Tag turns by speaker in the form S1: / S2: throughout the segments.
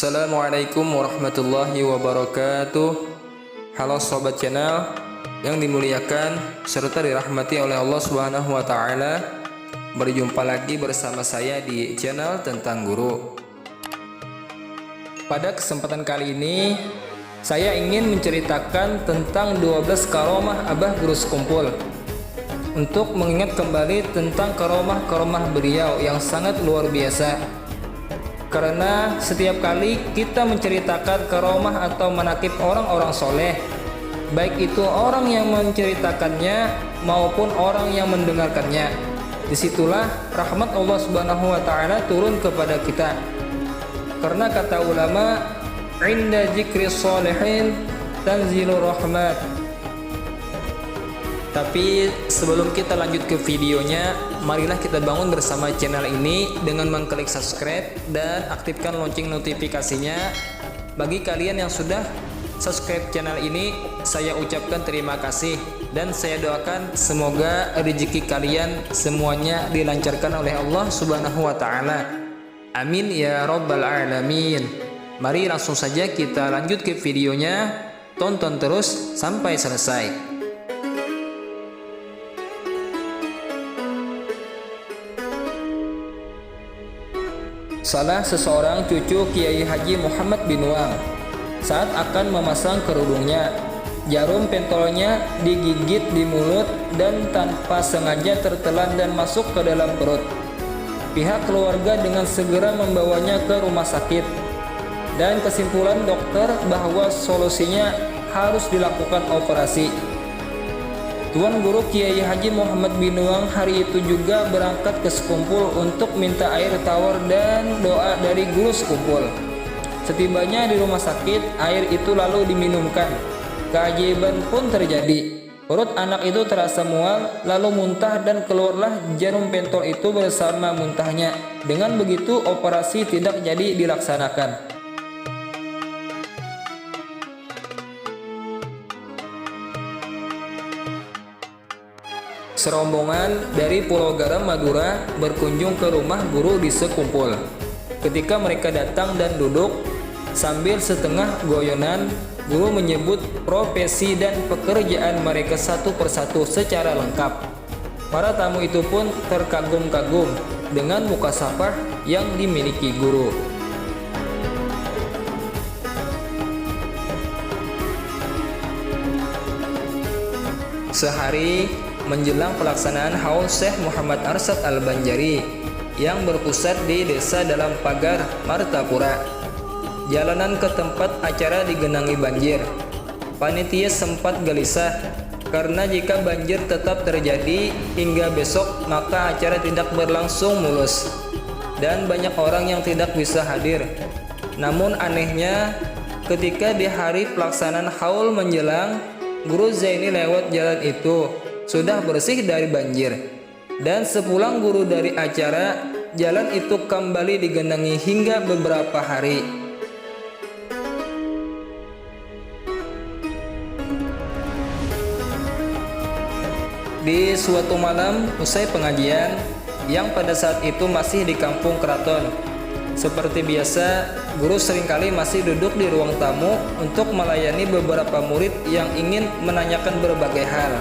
S1: Assalamualaikum warahmatullahi wabarakatuh. Halo sobat channel yang dimuliakan serta dirahmati oleh Allah Subhanahu wa taala. Berjumpa lagi bersama saya di channel Tentang Guru. Pada kesempatan kali ini saya ingin menceritakan tentang 12 karomah Abah Guru Sekumpul, untuk mengingat kembali tentang karomah-karomah beliau yang sangat luar biasa. Karena setiap kali kita menceritakan karomah atau manakib orang-orang soleh, baik itu orang yang menceritakannya maupun orang yang mendengarkannya, disitulah rahmat Allah Subhanahu wa taala turun kepada kita. Karena kata ulama, inda dzikri sholihin tanzilu rahmat. Tapi sebelum kita lanjut ke videonya, marilah kita bangun bersama channel ini dengan mengklik subscribe dan aktifkan lonceng notifikasinya. Bagi kalian yang sudah subscribe channel ini, saya ucapkan terima kasih dan saya doakan semoga rezeki kalian semuanya dilancarkan oleh Allah Subhanahu wa taala. Amin ya rabbal alamin. Mari langsung saja kita lanjut ke videonya. Tonton terus sampai selesai. Salah seseorang cucu Kiai Haji Muhammad bin Wang saat akan memasang kerudungnya, jarum pentolnya digigit di mulut dan tanpa sengaja tertelan dan masuk ke dalam perut. Pihak keluarga dengan segera membawanya ke rumah sakit, dan kesimpulan dokter bahwa solusinya harus dilakukan operasi. Tuan Guru Kiai Haji Muhammad bin Wang hari itu juga berangkat ke Sekumpul untuk minta air tawar dan doa dari Guru Sekumpul. Setibanya di rumah sakit, air itu lalu diminumkan. Keajaiban pun terjadi. Perut anak itu terasa mual, lalu muntah dan keluarlah jarum pentol itu bersama muntahnya. Dengan begitu operasi tidak jadi dilaksanakan. Serombongan dari Pulau Garam, Madura berkunjung ke rumah guru di Sekumpul. Ketika mereka datang dan duduk sambil setengah goyonan, guru menyebut profesi dan pekerjaan mereka satu persatu secara lengkap. Para tamu itu pun terkagum-kagum dengan mukasafah yang dimiliki guru. Sehari menjelang pelaksanaan haul Syekh Muhammad Arsyad Al-Banjari yang berpusat di desa dalam pagar Martapura, jalanan ke tempat acara digenangi banjir. Panitia sempat gelisah karena jika banjir tetap terjadi hingga besok maka acara tidak berlangsung mulus dan banyak orang yang tidak bisa hadir. Namun anehnya, ketika di hari pelaksanaan haul menjelang, Guru Zaini lewat jalan itu sudah bersih dari banjir, dan sepulang guru dari acara, jalan itu kembali digenangi hingga beberapa hari. Di suatu malam usai pengajian yang pada saat itu masih di kampung keraton, seperti biasa guru seringkali masih duduk di ruang tamu untuk melayani beberapa murid yang ingin menanyakan berbagai hal.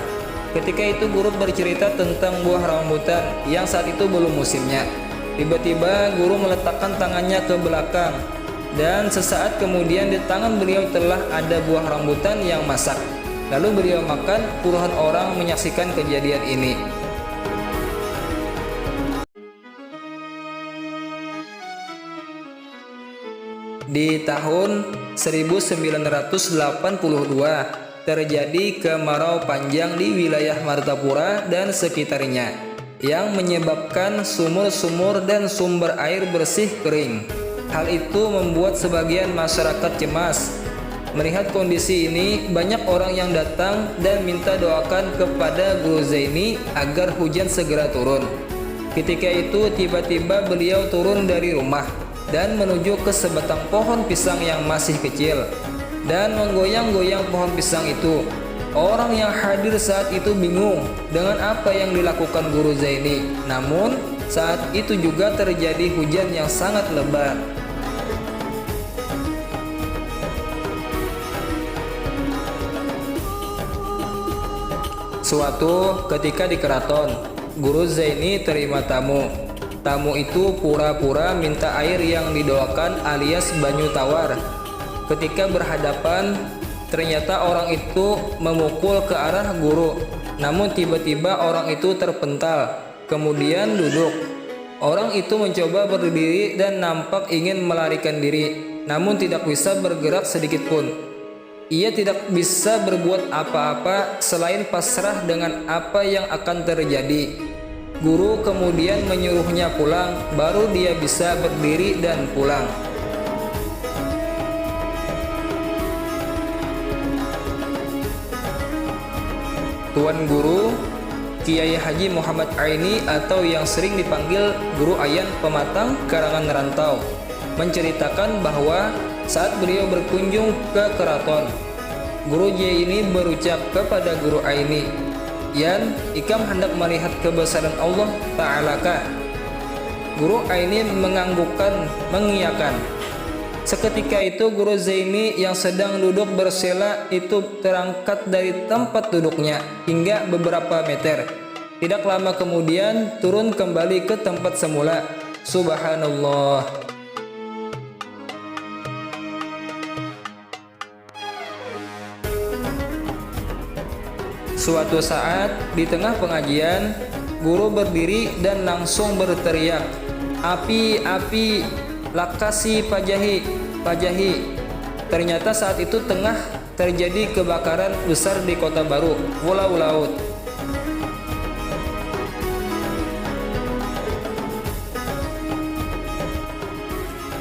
S1: Ketika itu guru bercerita tentang buah rambutan yang saat itu belum musimnya. Tiba-tiba guru meletakkan tangannya ke belakang, dan sesaat kemudian di tangan beliau telah ada buah rambutan yang masak. Lalu beliau makan. Puluhan orang menyaksikan kejadian ini. Di tahun 1982 terjadi kemarau panjang di wilayah Martapura dan sekitarnya yang menyebabkan sumur-sumur dan sumber air bersih kering. Hal itu membuat sebagian masyarakat cemas. Melihat kondisi ini, banyak orang yang datang dan minta doakan kepada Guru Zaini agar hujan segera turun. Ketika itu tiba-tiba beliau turun dari rumah dan menuju ke sebatang pohon pisang yang masih kecil dan menggoyang-goyang pohon pisang itu. Orang yang hadir saat itu bingung dengan apa yang dilakukan Guru Zaini. Namun saat itu juga terjadi hujan yang sangat lebat. Suatu ketika di keraton, Guru Zaini terima tamu. Tamu itu pura-pura minta air yang didoakan alias banyu tawar. Ketika berhadapan, ternyata orang itu memukul ke arah guru. Namun tiba-tiba orang itu terpental, kemudian duduk. Orang itu mencoba berdiri dan nampak ingin melarikan diri, namun tidak bisa bergerak sedikit pun. Ia tidak bisa berbuat apa-apa selain pasrah dengan apa yang akan terjadi. Guru kemudian menyuruhnya pulang, baru dia bisa berdiri dan pulang. Tuan Guru, Kiai Haji Muhammad Aini atau yang sering dipanggil Guru Ayan Pematang Karangan Rantau, menceritakan bahwa saat beliau berkunjung ke keraton, Guru J ini berucap kepada Guru Aini, "Yan, ikam hendak melihat kebesaran Allah Ta'ala kah?" Guru Aini menganggukkan, mengiyakan. Seketika itu Guru Zaini yang sedang duduk bersela itu terangkat dari tempat duduknya hingga beberapa meter. Tidak lama kemudian turun kembali ke tempat semula. Subhanallah. Suatu saat di tengah pengajian, guru berdiri dan langsung berteriak, "Api, api, lakasi pajahi, pajahi." Ternyata saat itu tengah terjadi kebakaran besar di Kota Baru, Pulau Laut.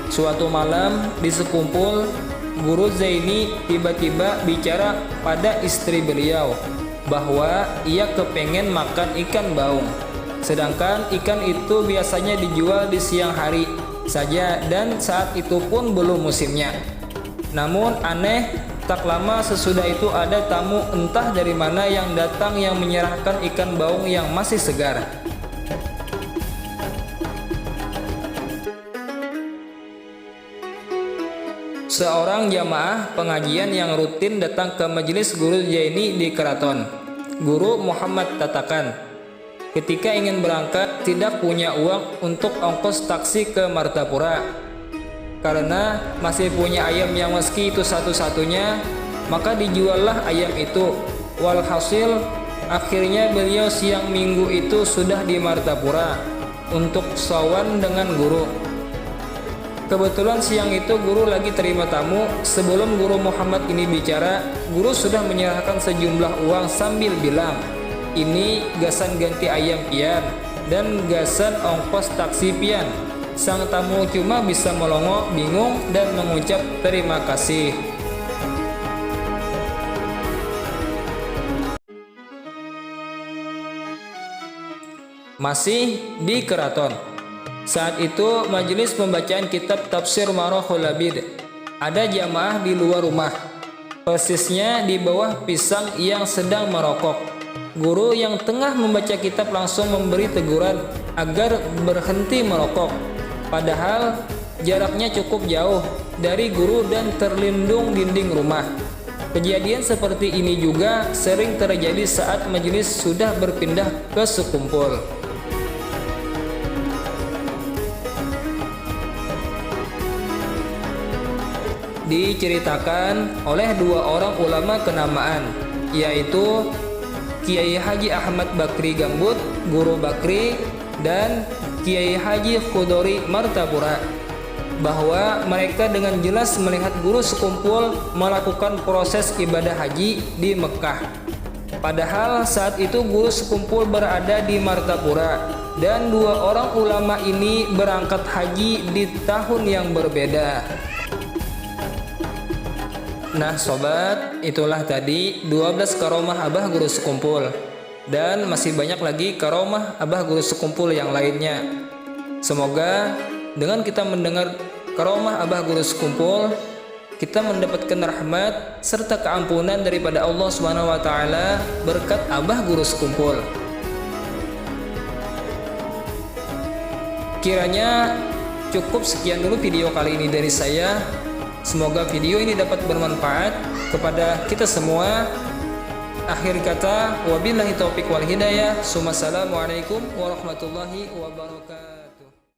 S1: Suatu malam di sekumpul, Guru Zaini tiba-tiba bicara pada istri beliau bahwa ia kepengen makan ikan baung, sedangkan ikan itu biasanya dijual di siang hari saja dan saat itu pun belum musimnya. Namun aneh, tak lama sesudah itu ada tamu entah dari mana yang datang yang menyerahkan ikan baung yang masih segar. Seorang jamaah pengajian yang rutin datang ke majelis Guru Zaini di keraton. Guru Muhammad katakan, ketika ingin berangkat tidak punya uang untuk ongkos taksi ke Martapura. Karena masih punya ayam yang meski itu satu-satunya, maka dijuallah ayam itu. Walhasil, akhirnya beliau siang minggu itu sudah di Martapura untuk sowan dengan guru. Kebetulan siang itu guru lagi terima tamu. Sebelum Guru Muhammad ini bicara, guru sudah menyerahkan sejumlah uang sambil bilang, "Ini gasan ganti ayam pian dan gasan ongkos taksi pian." Sang tamu cuma bisa melongo, bingung dan mengucap terima kasih. Masih di keraton. Saat itu majelis pembacaan kitab Tafsir Marahul Labid. Ada jamaah di luar rumah, persisnya di bawah pisang yang sedang merokok. Guru yang tengah membaca kitab langsung memberi teguran agar berhenti merokok. Padahal jaraknya cukup jauh dari guru dan terlindung dinding rumah. Kejadian seperti ini juga sering terjadi saat majelis sudah berpindah ke sekumpul. Diceritakan oleh dua orang ulama kenamaan, yaitu Kiai Haji Ahmad Bakri Gambut, Guru Bakri, dan Kiai Haji Khudori Martapura, bahwa mereka dengan jelas melihat guru sekumpul melakukan proses ibadah haji di Mekah. Padahal saat itu guru sekumpul berada di Martapura dan dua orang ulama ini berangkat haji di tahun yang berbeda. Nah sobat, itulah tadi 12 karomah Abah Guru Sekumpul. Dan masih banyak lagi karomah Abah Guru Sekumpul yang lainnya. Semoga dengan kita mendengar karomah Abah Guru Sekumpul, kita mendapatkan rahmat serta keampunan daripada Allah SWT berkat Abah Guru Sekumpul. Kiranya cukup sekian dulu video kali ini dari saya. Semoga video ini dapat bermanfaat kepada kita semua. Akhir kata, wabillahi taufiq wal hidayah. Assalamualaikum warahmatullahi wabarakatuh.